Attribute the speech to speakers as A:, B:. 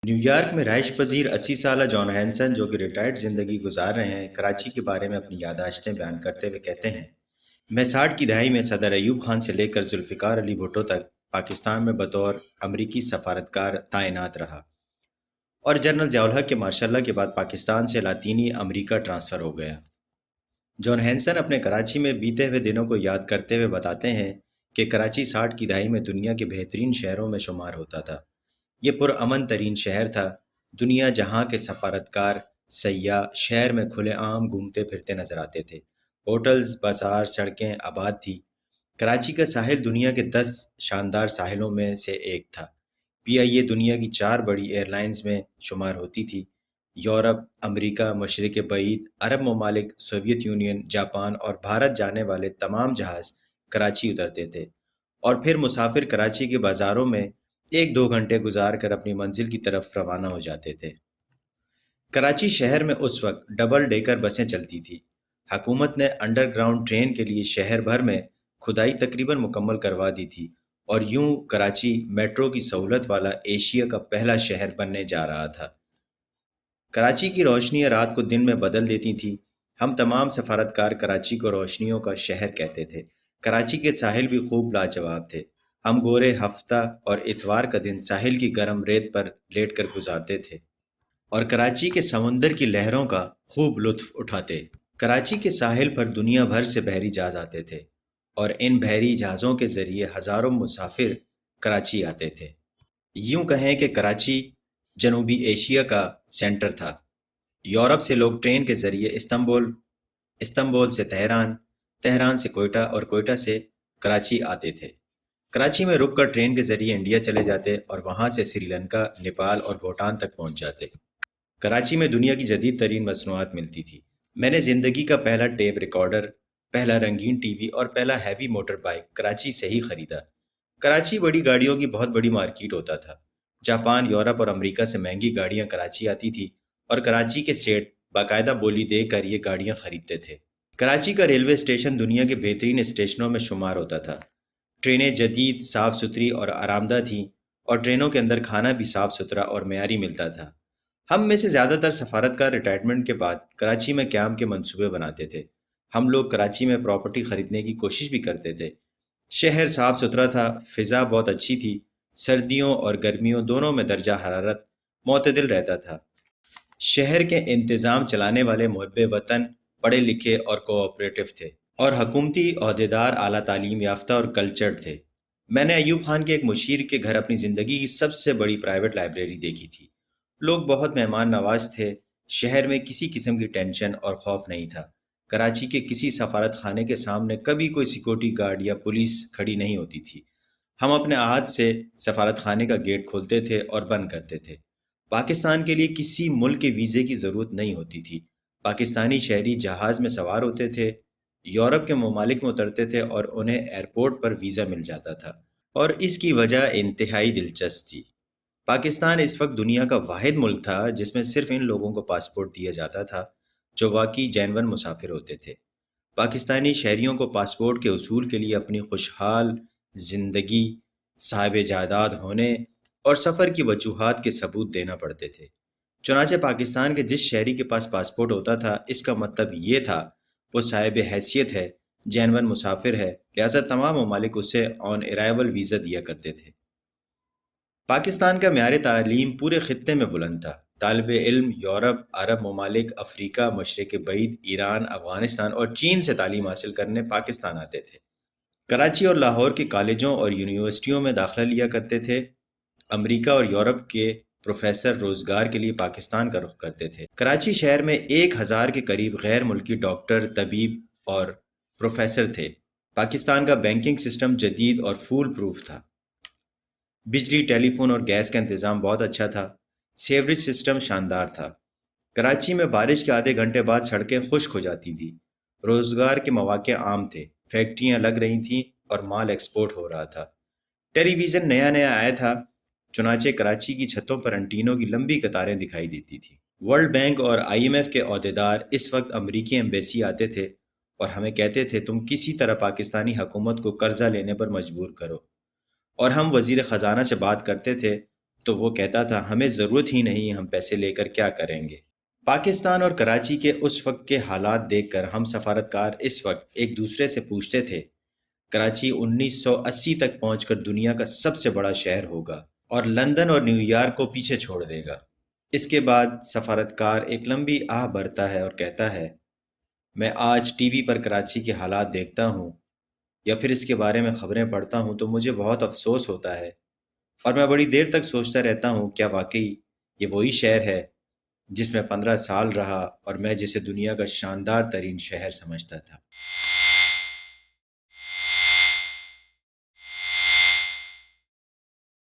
A: New York میں رہائش پذیر 80 سالہ جان ہینسن جو کہ ریٹائرڈ زندگی گزار رہے ہیں، کراچی کے بارے میں اپنی یادداشتیں بیان کرتے ہوئے کہتے ہیں، میں 60 کی دہائی میں صدر ایوب خان سے لے کر ذوالفقار علی بھٹو تک پاکستان میں بطور امریکی سفارتکار تعینات رہا اور جنرل ضیاء الحق کے ماشاء اللہ کے بعد پاکستان سے لاطینی امریکہ ٹرانسفر ہو گیا۔ جان ہینسن اپنے کراچی میں بیتے ہوئے دنوں کو یاد کرتے ہوئے بتاتے ہیں کہ کراچی 60 کی دہائی میں دنیا کے بہترین شہروں میں شمار ہوتا تھا۔ یہ پرامن ترین شہر تھا۔ دنیا جہاں کے سفارتکار سیاح شہر میں کھلے عام گھومتے پھرتے نظر آتے تھے۔ ہوٹلز، بازار، سڑکیں آباد تھی۔ کراچی کا ساحل دنیا کے 10 شاندار ساحلوں میں سے ایک تھا۔ پی آئی اے دنیا کی 4 بڑی ایئر لائنز میں شمار ہوتی تھی۔ یورپ، امریکہ، مشرق بعید، عرب ممالک، سوویت یونین، جاپان اور بھارت جانے والے تمام جہاز کراچی اترتے تھے اور پھر مسافر کراچی کے بازاروں میں 1-2 گھنٹے گزار کر اپنی منزل کی طرف روانہ ہو جاتے تھے۔ کراچی شہر میں اس وقت ڈبل ڈیکر بسیں چلتی تھیں۔ حکومت نے انڈر گراؤنڈ ٹرین کے لیے شہر بھر میں کھدائی تقریباً مکمل کروا دی تھی اور یوں کراچی میٹرو کی سہولت والا ایشیا کا پہلا شہر بننے جا رہا تھا۔ کراچی کی روشنیاں رات کو دن میں بدل دیتی تھیں۔ ہم تمام سفارتکار کراچی کو روشنیوں کا شہر کہتے تھے۔ کراچی کے ساحل بھی خوب لاجواب تھے۔ ہم گورے ہفتہ اور اتوار کا دن ساحل کی گرم ریت پر لیٹ کر گزارتے تھے اور کراچی کے سمندر کی لہروں کا خوب لطف اٹھاتے۔ کراچی کے ساحل پر دنیا بھر سے بحری جہاز آتے تھے اور ان بحری جہازوں کے ذریعے ہزاروں مسافر کراچی آتے تھے۔ یوں کہیں کہ کراچی جنوبی ایشیا کا سینٹر تھا۔ یورپ سے لوگ ٹرین کے ذریعے استنبول سے تہران، تہران سے کوئٹہ اور کوئٹہ سے کراچی آتے تھے۔ کراچی میں رک کر ٹرین کے ذریعے انڈیا چلے جاتے اور وہاں سے سری لنکا، نیپال اور بھوٹان تک پہنچ جاتے۔ کراچی میں دنیا کی جدید ترین مصنوعات ملتی تھی۔ میں نے زندگی کا پہلا ٹیپ ریکارڈر، پہلا رنگین ٹی وی اور پہلا ہیوی موٹر بائک کراچی سے ہی خریدا۔ کراچی بڑی گاڑیوں کی بہت بڑی مارکیٹ ہوتا تھا۔ جاپان، یورپ اور امریکہ سے مہنگی گاڑیاں کراچی آتی تھی اور کراچی کے سیٹ باقاعدہ بولی دے کر یہ گاڑیاں خریدتے تھے۔ کراچی کا ریلوے اسٹیشن دنیا کے بہترین اسٹیشنوں میں شمار ہوتا تھا۔ ٹرینیں جدید، صاف ستھری اور آرام دہ تھیں اور ٹرینوں کے اندر کھانا بھی صاف ستھرا اور معیاری ملتا تھا۔ ہم میں سے زیادہ تر سفارتکار ریٹائرمنٹ کے بعد کراچی میں قیام کے منصوبے بناتے تھے۔ ہم لوگ کراچی میں پراپرٹی خریدنے کی کوشش بھی کرتے تھے۔ شہر صاف ستھرا تھا، فضا بہت اچھی تھی۔ سردیوں اور گرمیوں دونوں میں درجہ حرارت معتدل رہتا تھا۔ شہر کے انتظام چلانے والے محب وطن پڑھے لکھے اور کوآپریٹو تھے اور حکومتی عہدیدار اعلیٰ تعلیم یافتہ اور کلچرڈ تھے۔ میں نے ایوب خان کے ایک مشیر کے گھر اپنی زندگی کی سب سے بڑی پرائیویٹ لائبریری دیکھی تھی۔ لوگ بہت مہمان نواز تھے۔ شہر میں کسی قسم کی ٹینشن اور خوف نہیں تھا۔ کراچی کے کسی سفارت خانے کے سامنے کبھی کوئی سیکورٹی گارڈ یا پولیس کھڑی نہیں ہوتی تھی۔ ہم اپنے ہاتھ سے سفارت خانے کا گیٹ کھولتے تھے اور بند کرتے تھے۔ پاکستان کے لیے کسی ملک کے ویزے کی ضرورت نہیں ہوتی تھی۔ پاکستانی شہری جہاز میں سوار ہوتے تھے، یورپ کے ممالک میں اترتے تھے اور انہیں ایئرپورٹ پر ویزا مل جاتا تھا، اور اس کی وجہ انتہائی دلچسپ تھی۔ پاکستان اس وقت دنیا کا واحد ملک تھا جس میں صرف ان لوگوں کو پاسپورٹ دیا جاتا تھا جو واقعی جینون مسافر ہوتے تھے۔ پاکستانی شہریوں کو پاسپورٹ کے حصول کے لیے اپنی خوشحال زندگی، صاحب جائیداد ہونے اور سفر کی وجوہات کے ثبوت دینا پڑتے تھے۔ چنانچہ پاکستان کے جس شہری کے پاس پاسپورٹ ہوتا تھا، اس کا مطلب یہ تھا وہ صاحب حیثیت ہے، جینون مسافر ہے، لہذا تمام ممالک اسے آن ارائیول ویزا دیا کرتے تھے۔ پاکستان کا معیار تعلیم پورے خطے میں بلند تھا۔ طالب علم یورپ، عرب ممالک، افریقہ، مشرق بعید، ایران، افغانستان اور چین سے تعلیم حاصل کرنے پاکستان آتے تھے۔ کراچی اور لاہور کے کالجوں اور یونیورسٹیوں میں داخلہ لیا کرتے تھے۔ امریکہ اور یورپ کے پروفیسر روزگار کے لیے پاکستان کا رخ کرتے تھے۔ کراچی شہر میں 1000 کے قریب غیر ملکی ڈاکٹر، طبیب اور پروفیسر تھے۔ پاکستان کا بینکنگ سسٹم جدید اور فول پروف تھا۔ بجلی، ٹیلی فون اور گیس کا انتظام بہت اچھا تھا۔ سیوریج سسٹم شاندار تھا۔ کراچی میں بارش کے آدھے گھنٹے بعد سڑکیں خشک ہو جاتی تھیں۔ روزگار کے مواقع عام تھے، فیکٹریاں لگ رہی تھیں اور مال ایکسپورٹ ہو رہا تھا۔ ٹیلی ویژن نیا نیا آیا تھا، چنانچہ کراچی کی چھتوں پر انٹینوں کی لمبی قطاریں دکھائی دیتی تھیں۔ ورلڈ بینک اور آئی ایم ایف کے عہدیدار اس وقت امریکی ایمبیسی آتے تھے اور ہمیں کہتے تھے تم کسی طرح پاکستانی حکومت کو قرضہ لینے پر مجبور کرو، اور ہم وزیر خزانہ سے بات کرتے تھے تو وہ کہتا تھا ہمیں ضرورت ہی نہیں، ہم پیسے لے کر کیا کریں گے۔ پاکستان اور کراچی کے اس وقت کے حالات دیکھ کر ہم سفارتکار اس وقت ایک دوسرے سے پوچھتے تھے، کراچی 1980 تک پہنچ کر دنیا کا سب سے بڑا شہر ہوگا اور لندن اور نیو یارک کو پیچھے چھوڑ دے گا۔ اس کے بعد سفارتکار ایک لمبی آہ بھرتا ہے اور کہتا ہے، میں آج ٹی وی پر کراچی کے حالات دیکھتا ہوں یا پھر اس کے بارے میں خبریں پڑھتا ہوں تو مجھے بہت افسوس ہوتا ہے، اور میں بڑی دیر تک سوچتا رہتا ہوں کیا واقعی یہ وہی شہر ہے جس میں 15 سال رہا اور میں جسے دنیا کا شاندار ترین شہر سمجھتا تھا۔